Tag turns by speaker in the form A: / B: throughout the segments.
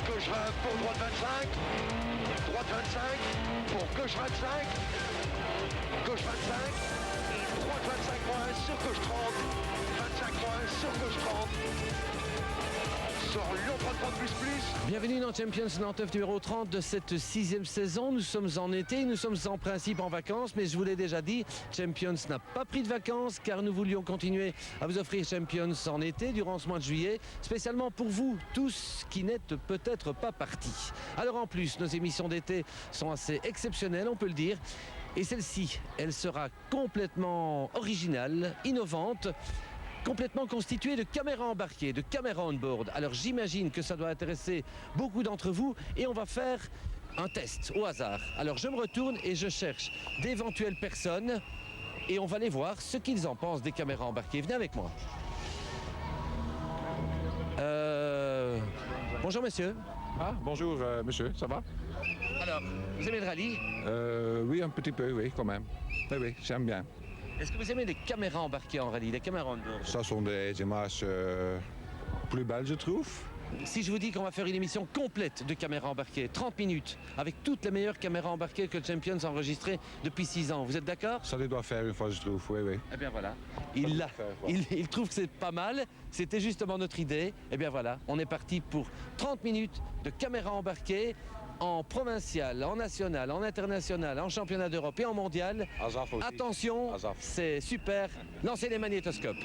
A: gauche 20 pour droite 25. Droite 25 pour gauche 25. Gauche 25. Droite 25 moins sur gauche 30. 25 moins sur gauche 30. Sur Lyon 30 plus.
B: Bienvenue dans Champions 99 numéro 30 de cette 6e saison. Nous sommes en été, nous sommes en principe en vacances, mais je vous l'ai déjà dit, Champions n'a pas pris de vacances car nous voulions continuer à vous offrir Champions en été durant ce mois de juillet, spécialement pour vous tous qui n'êtes peut-être pas partis. Alors en plus, nos émissions d'été sont assez exceptionnelles, on peut le dire. Et celle-ci, elle sera complètement originale, innovante, complètement constituée de caméras embarquées, de caméras on-board. Alors j'imagine que ça doit intéresser beaucoup d'entre vous et on va faire un test au hasard. Alors je me retourne et je cherche d'éventuelles personnes et on va aller voir ce qu'ils en pensent des caméras embarquées. Venez avec moi. Bonjour monsieur.
C: Ah, bonjour monsieur, ça va?
B: Alors, vous aimez le rallye?
C: Oui, un petit peu, oui, quand même. Oui, j'aime bien.
B: Est-ce que vous aimez les caméras embarquées en rallye, les caméras on-board?
C: Ça sont des images plus belles, je trouve.
B: Si je vous dis qu'on va faire une émission complète de caméras embarquées, 30 minutes, avec toutes les meilleures caméras embarquées que Champions a enregistrées depuis 6 ans, vous êtes d'accord?
C: Ça les doit faire une fois, je trouve, oui.
B: Eh bien voilà, il trouve que c'est pas mal, c'était justement notre idée. Eh bien voilà, on est parti pour 30 minutes de caméras embarquées en provincial, en national, en international, en championnat d'Europe et en mondial.
C: Azaf aussi.
B: Attention,
C: Azaf.
B: c'est super, lancez les magnétoscopes.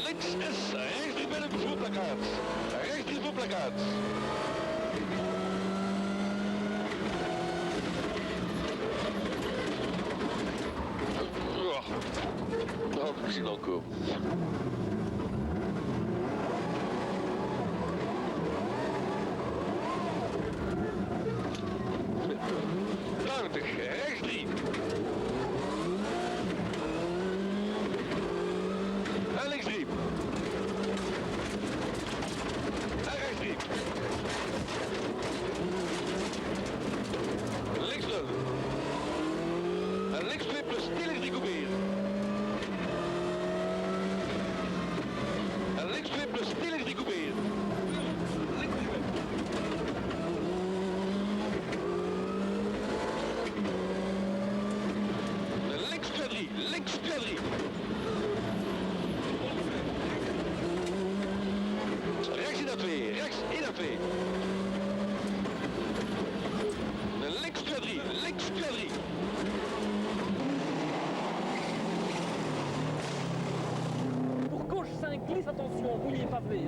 A: Links is rechts bij het voorplakkaat. Rechts het voorplakkaat. Dat had ik zien al komen. Rechts 3. En links 3. En rechts 3. Links 0. En links 2 plus links 3 couperen. En links 2 plus links 3 couperen. Links 3. En links 2 3. Links 2 3. Rechts 1 à 2, rechts 1 à 2. Links 2 3, links 2 3.
D: Pour gauche 5, glisse, attention, roulier pavé.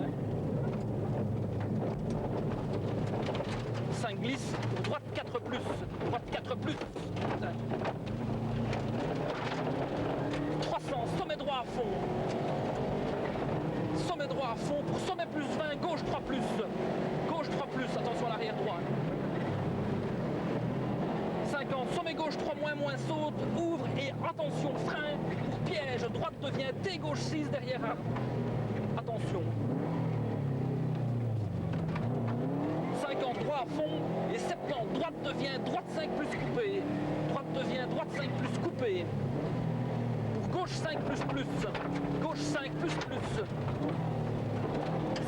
D: 5 glisse, pour droite 4 plus. Droite 4 plus. 300, sommet droit à fond. Sommet droit à fond pour sommet plus 20, gauche 3 plus. Gauche 3 plus, attention à l'arrière droit. 50, sommet gauche 3 moins saute, ouvre et attention, frein pour piège, droite devient T, gauche 6 derrière. Attention. 50, droit à fond et 70, droite devient droite 5 plus coupé. Droite devient droite 5 plus coupé. Gauche 5 plus plus, gauche 5 plus plus,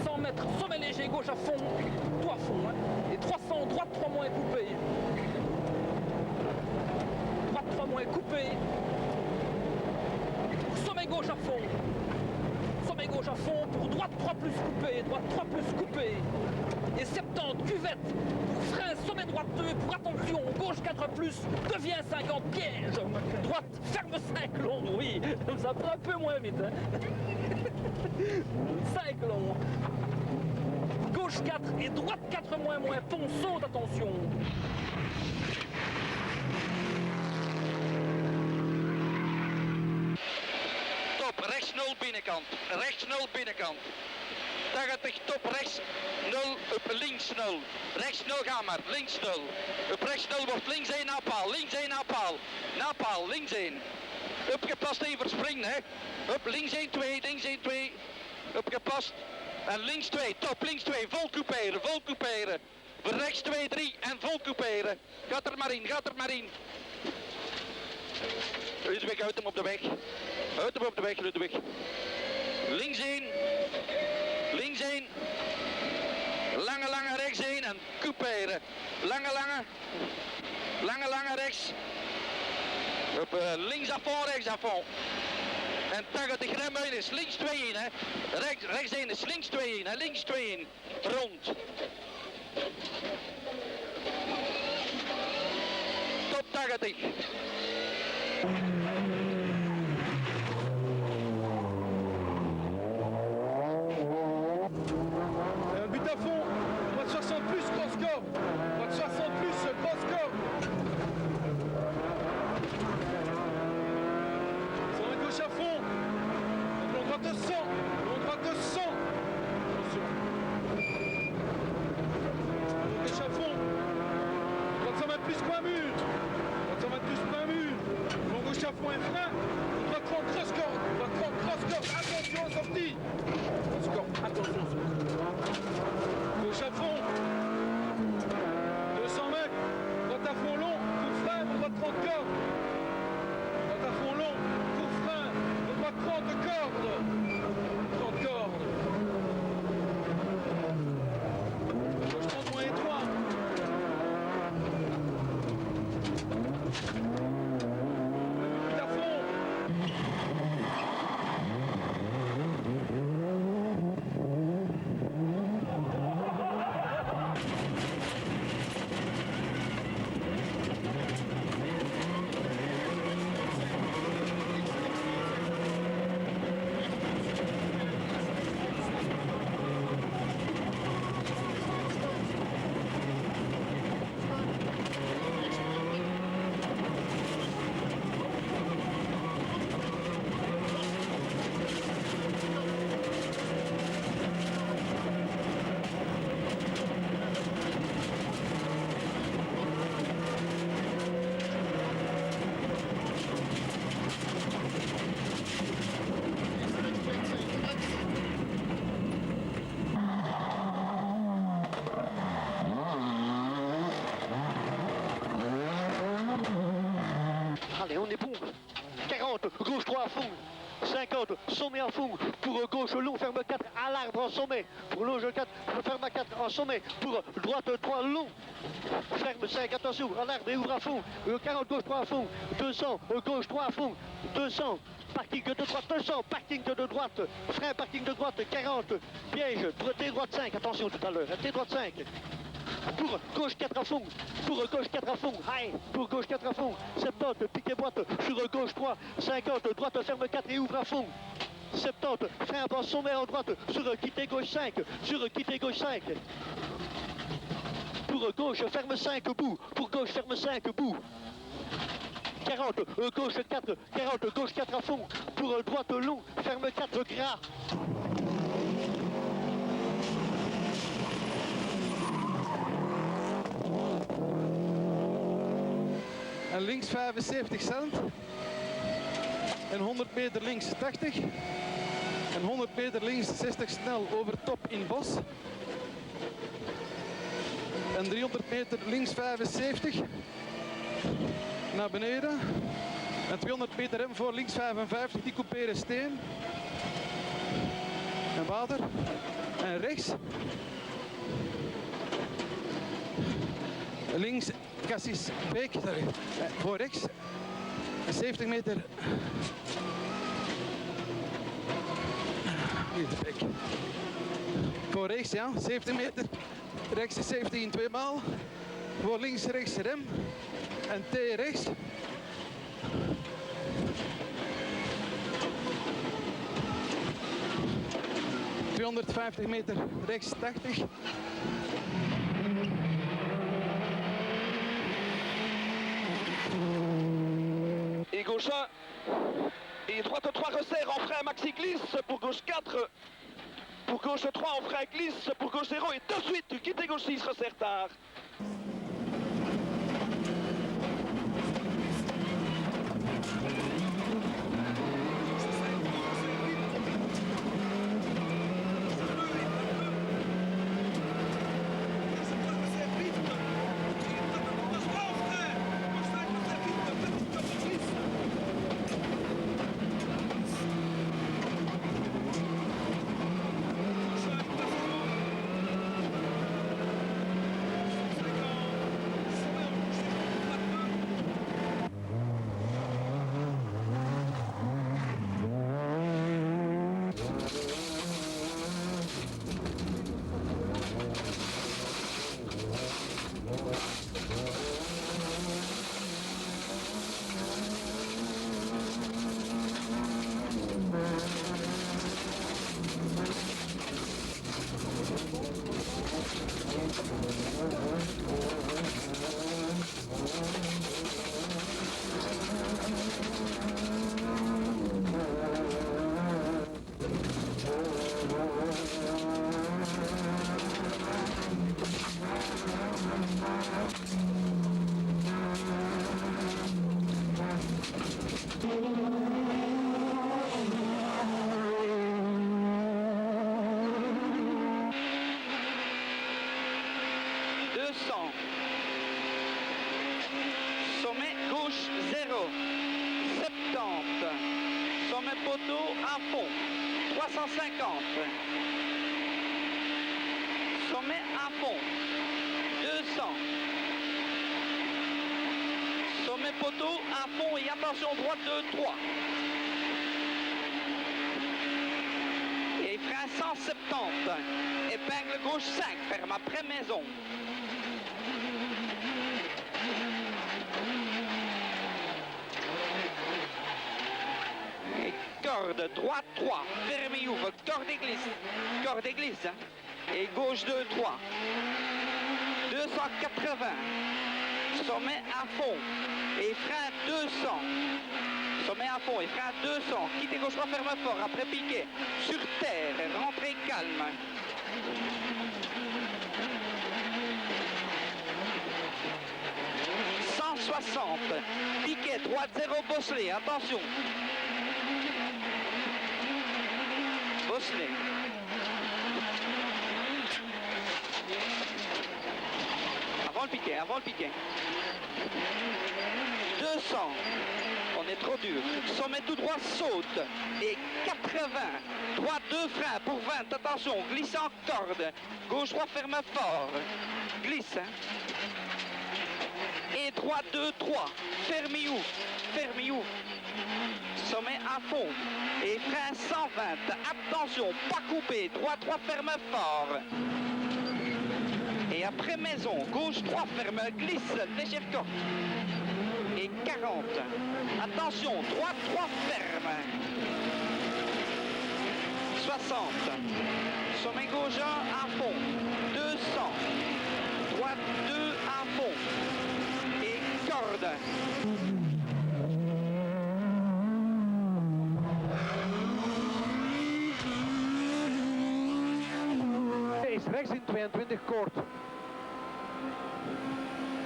D: 100 mètres, sommet léger, gauche à fond, tout à fond, et 300, droite 3 moins coupé, droite 3 moins coupé, sommet gauche à fond, sommet gauche à fond, pour droite 3 plus coupé, droite 3 plus coupé, et 70, cuvette, pour frein, sommet droite 2, pour attention, gauche 4 plus, devient 50, piège, droite Ferme 5 long, oui. Ça prend un peu moins vite. Hein. 5 long. Gauche 4 et droite 4 moins. Fond, saute, attention.
E: Top, rechts 0 binnenkant. Rechts 0 binnenkant. 80, top rechts 0, op links 0. Rechts 0, ga maar, links 0. Op rechts 0 wordt links 1 na paal, links 1 na paal. Na paal, links 1. Opgepast even verspringen, hè. Op links 1, 2, links 1, 2. Opgepast. En links 2, top, links 2, vol couperen, vol couperen. Rechts 2, 3 en vol couperen. Gaat er maar in, gaat er maar in. Ludwig, uit hem op de weg. Uit hem op de weg, Ludwig. Links 1. Links 1. Lange, lange rechts 1 en couperen. Lange, lange. Lange, lange rechts. Op links à fond, rechts à fond. En 80 remmen is links 2 in, hè. Rechts 1 is links 2 in, hè. Links 2 in. Rond. Top 80.
F: But à fond, droite 60 plus, gros score. Droite 60 plus, gros score. Sur la gauche à fond. Long droite de 100. Long droite de 100. Attention. Gauche à fond. Droite 120 plus, coin mur. Droite 120 plus, coin mur. Long gauche à fond et frein. Droite 30, cross corde. Droite 30, cross corde. Attention à sortie. Cross corde, attention. Gauche à fond, 200 mètres, droite à fond long, coup de frein, droite 30 cordes. Droite à fond long, coup de frein, droite 30 cordes. 30 cordes. Gauche 30 moins étroit. But à fond.
A: Allez, on est bon. 40, gauche 3 à fond. 50, sommet à fond. Pour gauche long, ferme 4 à l'arbre en sommet. Pour longe 4, ferme 4 en sommet. Pour droite 3 long. Ferme 5, attention, à l'arbre et ouvre à fond. 40, gauche 3 à fond. 200, gauche 3 à fond. 200, parking de droite, 200, parking de droite. Frein, parking de droite, 40. Piège, droite 5, attention tout à l'heure. Droite 5. Pour gauche 4 à fond, pour gauche 4 à fond, aïe, pour gauche 4 à fond, 70, piquet boîte, sur gauche 3, 50, droite ferme 4 et ouvre à fond, 70, frein avant sommet en droite, sur quitter gauche 5, sur quitter gauche 5, pour gauche ferme 5 bout, pour gauche ferme 5 bout, 40, gauche 4, 40, gauche 4 à fond, pour droite long, ferme 4 gras.
F: En links 75 cent. En 100 meter links 80. En 100 meter links 60 snel over top in bos. En 300 meter links 75. Naar beneden. En 200 meter rem voor links 55. Die couperen steen. En water. En rechts. Links Cassis Beek, sorry. Voor rechts 70 meter. Hier de Beek. Voor rechts, ja, 70 meter. Rechts is 17 tweemaal. Voor links, rechts rem. En T rechts. 250 meter rechts 80.
G: Et gauche 1. Et droite 3 resserre en frein maxi glisse pour gauche 4. Pour gauche 3 en frein glisse pour gauche 0 et de suite tu quittes et gauche 6 resserre tard. Sommet gauche 0, 70, sommet poteau à fond, 350, sommet à fond, 200, sommet poteau à fond et attention droite 2, 3. Et frein 170, épingle gauche 5, ferme après maison. Et corde droite 3, fermé ouvre, corde et glisse, hein. Et gauche 2, 3, 280, sommet à fond, et frein 200, sommet à fond et frein 200, quittez gauche 3, ferme fort, après piqué, sur terre, rentrez calme. Piquet, droite 0, bosselet, attention. Bosselet. Avant le piquet, avant le piquet. 200. On est trop dur. Sommet tout droit saute. Et 80. Droite 2 freins pour 20. Attention, glisse en corde. Gauche 3 ferme fort. Glisse, hein. Et droite 2, 3, ferme ouvre, sommet à fond, et frein 120, attention, pas coupé, droite 3, ferme fort, et après maison, gauche 3, ferme, glisse, légère corde, et 40, attention, droite 3, ferme, 60, sommet gauche 1, à fond, 200, droite 2, à fond, corde.
F: Is rechts in 22 kort.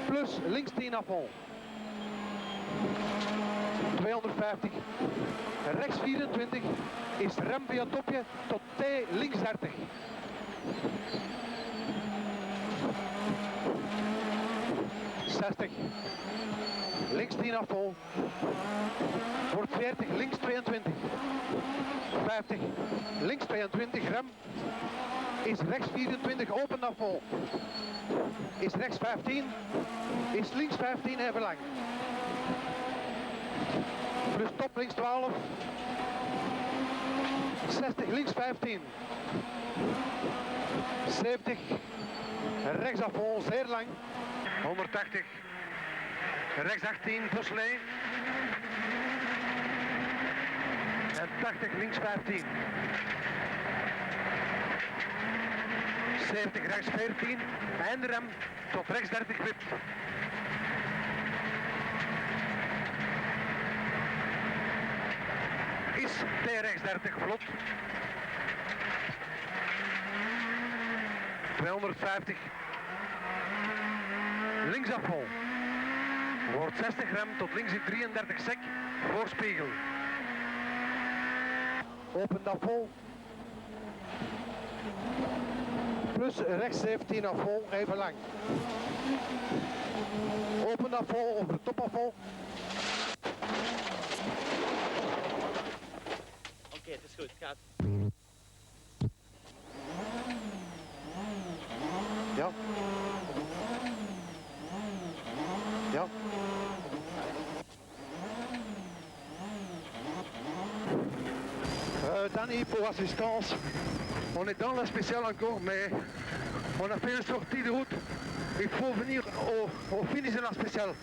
F: Plus links 10 à fond. 250. Rechts 24 is rem via topje tot T links 30. Links 10 à fond. Wordt 40, links 22. 50, links 22, rem. Is rechts 24, open à fond. Is rechts 15, is links 15, even lang. Plus top links 12. 60, links 15. 70, rechts à fond, zeer lang. 180. Rechts 18, Bosselet. En 80, links 15.
A: 70 rechts 14 en rem tot rechts 30 wip. Is T rechts 30 vlot. 250. Linksafval. Wordt 60 rem tot links in 33 sec. Voorspiegel. Open afval. Plus rechts 17 afval, even lang. Open afval over topafval.
H: Oké, het is goed, gaat.
A: Ja. Ja. Danny, pour assistance. On est dans la spéciale encore, mais on a fait une sortie de route. Il faut venir au finish de la spéciale.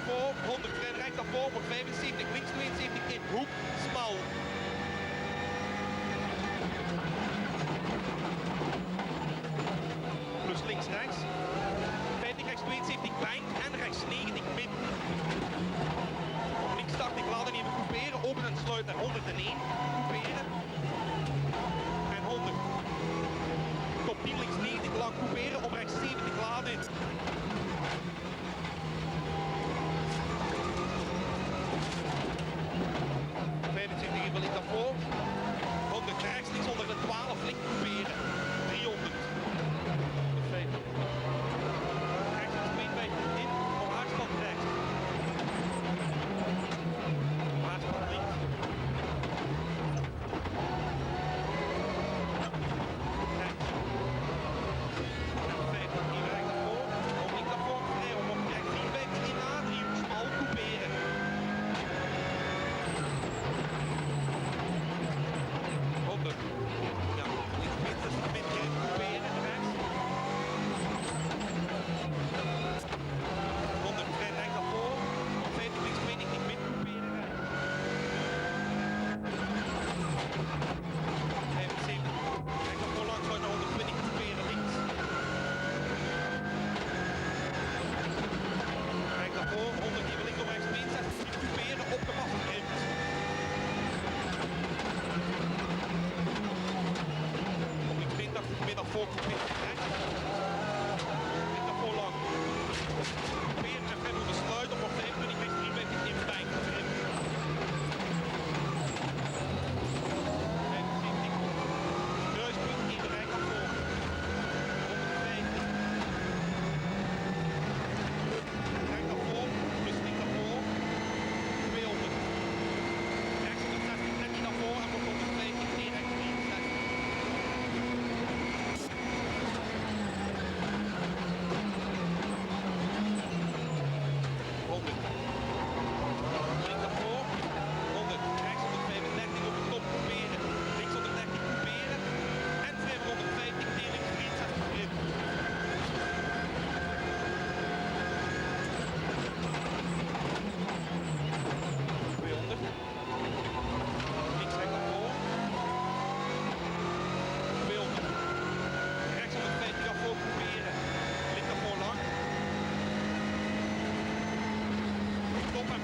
F: voor, 100 rechts daarvoor, wordt 75, links 72 in hoek, smal. Plus links rechts, 50 rechts 72 bank en rechts 90 min. Op links 80 laden even couperen, open en sluiten naar 101, couperen. En 100. Top 10 links 90 lang couperen, op rechts 70 laden.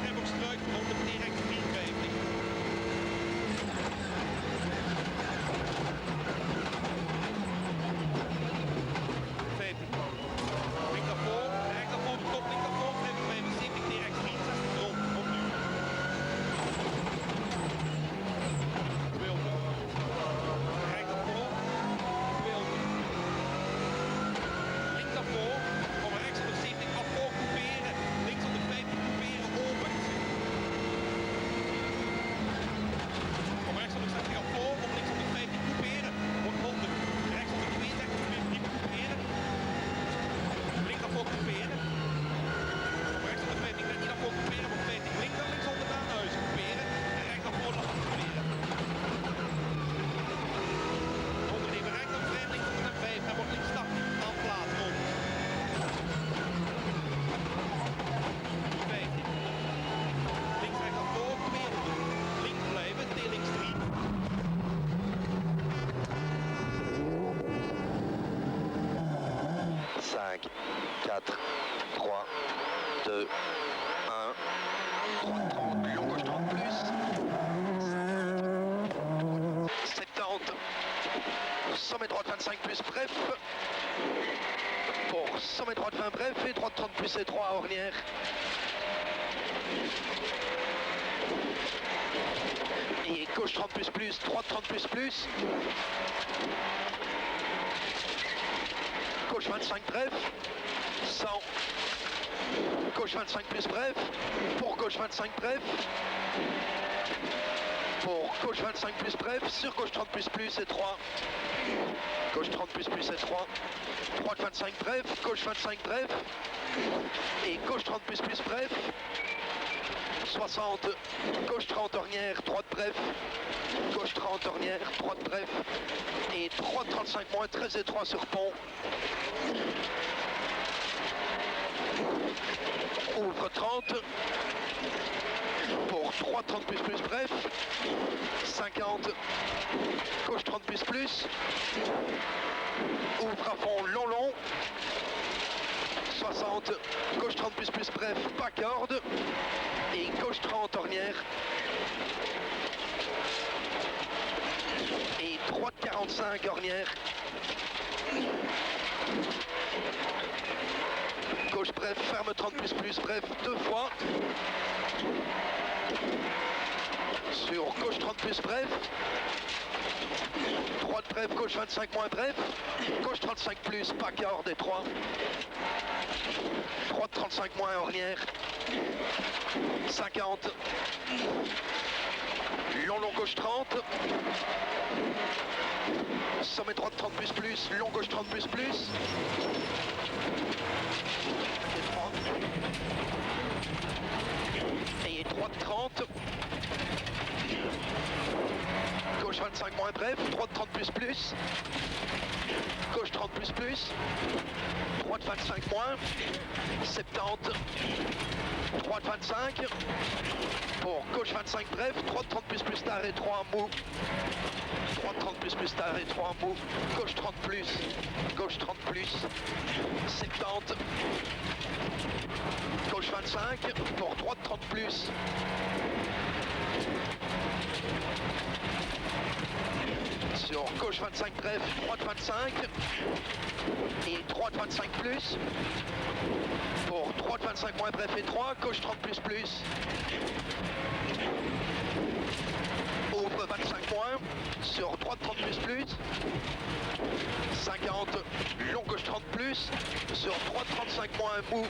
F: Trefferstruik rond de T-Rex 53. Link daarvoor, rechts daarvoor de kop, link daarvoor, 75, T-Rex 63 rond, opnieuw. Wilde. Rechts daarvoor, Wilde. Link daarvoor, kom rechts op de 70 afvoor, couperen. Links op de 50 couperen, opent. Kom rechts op de 60 afvoor, op links op de 50 couperen, wordt 100. Rechts op de 32 couperen. Link daarvoor couperen. Op rechts op de 50, net niet daarvoor couperen, op 50 link dan links onder aan huis couperen. En rechts daarvoor nog couperen. Onder die bereikt dan vreemd links onder de 5, dan wordt links stap aan plaats rond. 50. Links rechts daarvoor couperen. Links blijven, T links 3.
A: 5, 4, 3, 2, 1. 3,30, long gauche 30 plus. 70. Sommet droite 25 plus, bref. Pour sommet droite 20 bref et droite 30 plus et 3 ornière. Et gauche 30 plus, droite 30 plus. Gauche 25 bref, 100, gauche 25 plus bref, pour gauche 25 bref, pour gauche 25 plus bref, sur gauche 30 plus et 3, gauche 30 plus et 3, droite 25 bref, gauche 25 bref, et gauche 30 plus bref, 60, gauche 30 ornière, droite bref, gauche 30 ornière, droite bref, et droite 35 moins 13 et 3 sur pont. Ouvre 30, pour droite 30 plus bref, 50, gauche 30 plus, ouvre à fond long, 60, gauche 30 plus bref, pas corde, et gauche 30 ornière, et droite 45 ornière, gauche bref, ferme 30 plus bref, 2 fois, sur gauche 30 plus bref, droite bref, gauche 25 moins bref, gauche 35 plus, pas corde et 3, droite 35 moins ornière, 50, long gauche 30, sommet droite 30 plus, long gauche 30 plus, et droite 30, gauche 25 moins bref, droite 30 plus, gauche 30 plus, droite 25 moins, 70, droite 25, pour gauche 25 bref, droite 30 plus tard et 3 mou, droite 30 plus tard et 3 mou, gauche 30 plus, 70, gauche 25, pour droite 30 plus, sur gauche 25 bref, droite 25, et droite 25 plus, pour droite 25 moins bref et 3, gauche 30 plus, ouvre 25 moins, sur droite 30 plus, 50, long gauche 30 plus, sur droite 35 moins mou,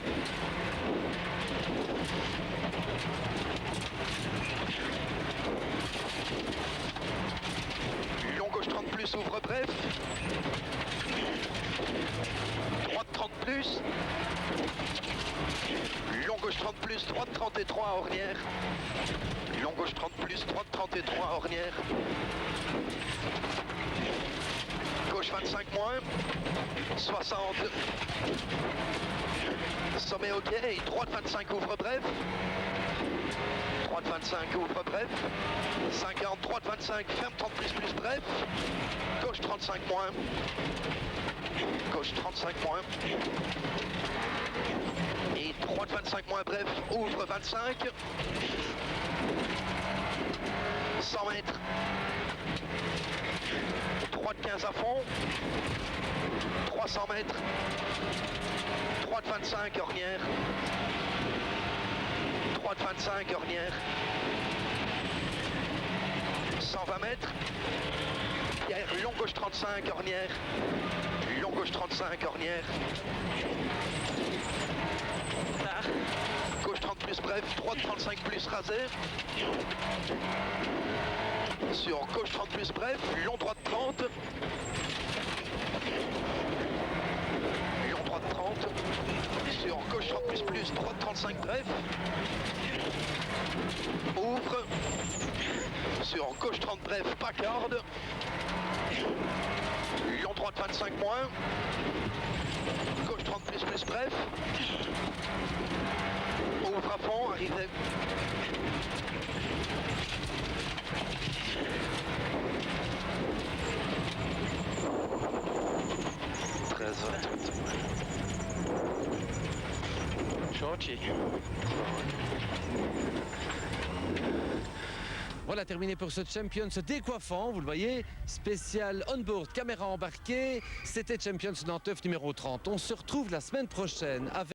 A: long gauche 30 plus, ouvre bref, droite 30 plus, long gauche 30 plus, droite 30 et 3 ornière, long gauche 30 plus, droite 30 et 3 ornière, gauche 25 moins, 60, sommet ok, et droite 25 ouvre bref, droite 25 ouvre bref, 50, droite 25 ferme 30 plus bref, gauche 35 moins, gauche 35 moins, et droite 25 moins bref, ouvre 25. 100 mètres. Droite 15 à fond. 300 mètres. Droite 25, ornière. Droite 25, ornière. 120 mètres. Pierre, long gauche 35, ornière. Long gauche 35, ornière. Gauche 30 plus bref, droite 35 plus rasé. Sur gauche 30 plus bref, long droite 30. Long droite 30. Sur gauche 30 plus, droite 35 bref. Ouvre. Sur gauche 30 bref, pas corde. Long droite 25 moins. Gauche 30 plus bref. Ouvre à fond, arrivez.
B: Voilà, terminé pour ce Champions décoiffant, vous le voyez, spécial on-board, caméra embarquée. C'était Champions Nanteuf numéro 30. On se retrouve la semaine prochaine avec